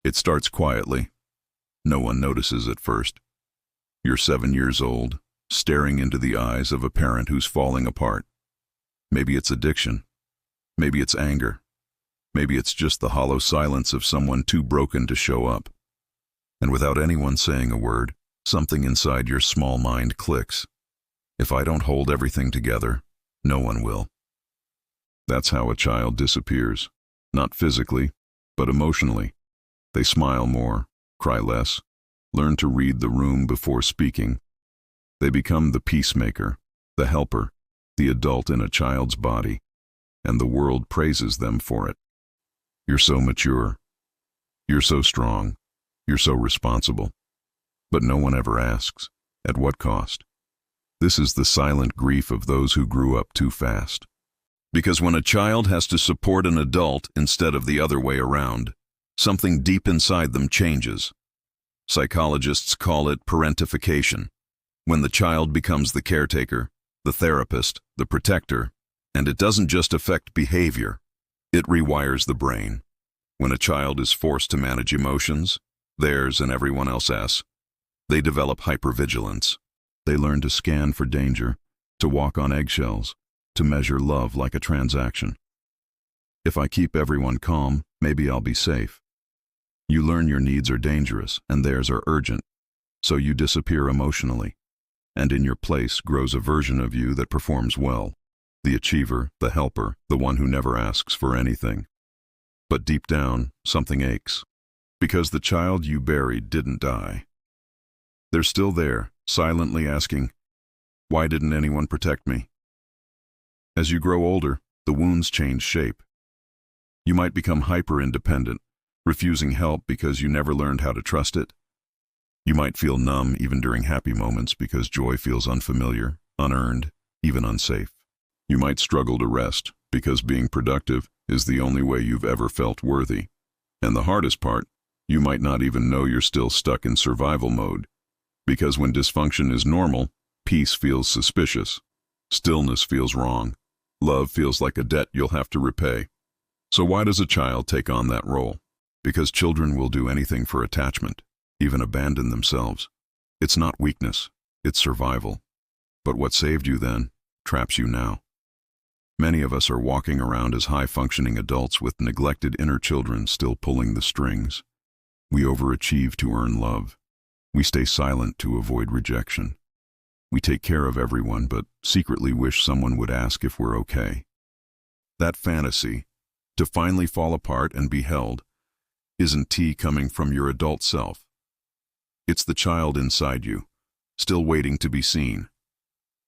It starts quietly. No one notices at first. You're 7 years old, staring into the eyes of a parent who's falling apart. Maybe it's addiction. Maybe it's anger. Maybe it's just the hollow silence of someone too broken to show up. And without anyone saying a word, something inside your small mind clicks. If I don't hold everything together, no one will. That's how a child disappears. Not physically, but emotionally. They smile more, cry less, learn to read the room before speaking. They become the peacemaker, the helper, the adult in a child's body, and the world praises them for it. You're so mature. You're so strong. You're so responsible. But no one ever asks, at what cost? This is the silent grief of those who grew up too fast. Because when a child has to support an adult instead of the other way around, something deep inside them changes. Psychologists call it parentification, when the child becomes the caretaker, the therapist, the protector, and it doesn't just affect behavior, it rewires the brain. When a child is forced to manage emotions, theirs and everyone else's, they develop hypervigilance. They learn to scan for danger, to walk on eggshells, to measure love like a transaction. If I keep everyone calm, maybe I'll be safe. You learn your needs are dangerous and theirs are urgent, so you disappear emotionally. And in your place grows a version of you that performs well, the achiever, the helper, the one who never asks for anything. But deep down, something aches, because the child you buried didn't die. They're still there, silently asking, why didn't anyone protect me? As you grow older, the wounds change shape. You might become hyper-independent, refusing help because you never learned how to trust it. You might feel numb even during happy moments because joy feels unfamiliar, unearned, even unsafe. You might struggle to rest because being productive is the only way you've ever felt worthy. And the hardest part, you might not even know you're still stuck in survival mode. Because when dysfunction is normal, peace feels suspicious. Stillness feels wrong. Love feels like a debt you'll have to repay. So why does a child take on that role? Because children will do anything for attachment, even abandon themselves. It's not weakness, it's survival. But what saved you then, traps you now. Many of us are walking around as high-functioning adults with neglected inner children still pulling the strings. We overachieve to earn love. We stay silent to avoid rejection. We take care of everyone, but secretly wish someone would ask if we're okay. That fantasy, to finally fall apart and be held, isn't tea coming from your adult self. It's the child inside you, still waiting to be seen.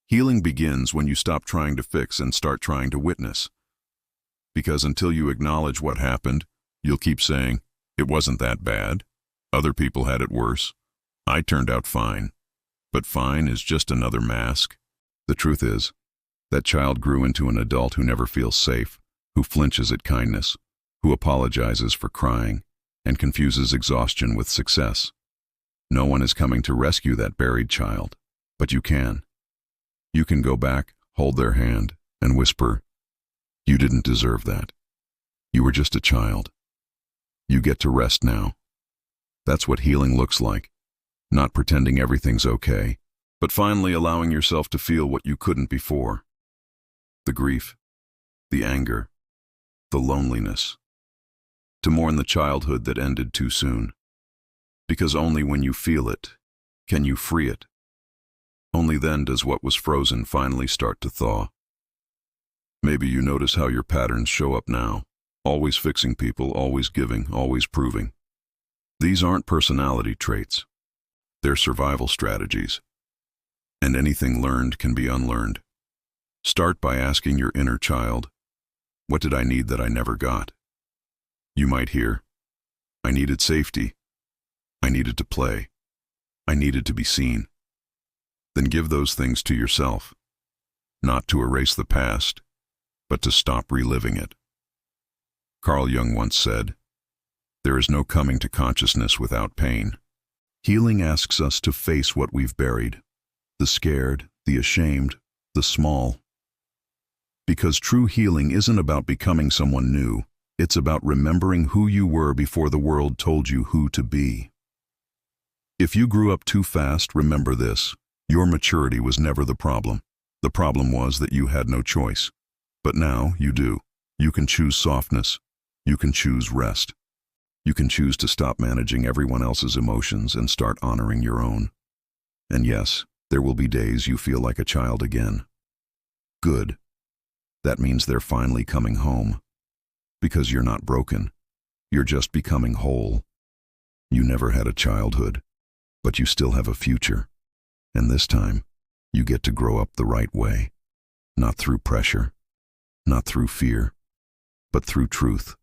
Healing begins when you stop trying to fix and start trying to witness. Because until you acknowledge what happened, you'll keep saying, it wasn't that bad. Other people had it worse. I turned out fine. But fine is just another mask. The truth is, that child grew into an adult who never feels safe, who flinches at kindness, who apologizes for crying, and confuses exhaustion with success. No one is coming to rescue that buried child, but you can. You can go back, hold their hand, and whisper, you didn't deserve that. You were just a child. You get to rest now. That's what healing looks like. Not pretending everything's okay, but finally allowing yourself to feel what you couldn't before. The grief, the anger, the loneliness. To mourn the childhood that ended too soon. Because only when you feel it, can you free it. Only then does what was frozen finally start to thaw. Maybe you notice how your patterns show up now, always fixing people, always giving, always proving. These aren't personality traits. They're survival strategies. And anything learned can be unlearned. Start by asking your inner child, what did I need that I never got? You might hear, I needed safety. I needed to play. I needed to be seen. Then give those things to yourself, not to erase the past, but to stop reliving it. Carl Jung once said, there is no coming to consciousness without pain. Healing asks us to face what we've buried, the scared, the ashamed, the small. Because true healing isn't about becoming someone new, It's about remembering who you were before the world told you who to be. If you grew up too fast, remember this. Your maturity was never the problem. The problem was that you had no choice. But now you do. You can choose softness. You can choose rest. You can choose to stop managing everyone else's emotions and start honoring your own. And yes, there will be days you feel like a child again. Good. That means they're finally coming home. Because you're not broken. You're just becoming whole. You never had a childhood, but you still have a future. And this time, you get to grow up the right way. Not through pressure, not through fear, but through truth.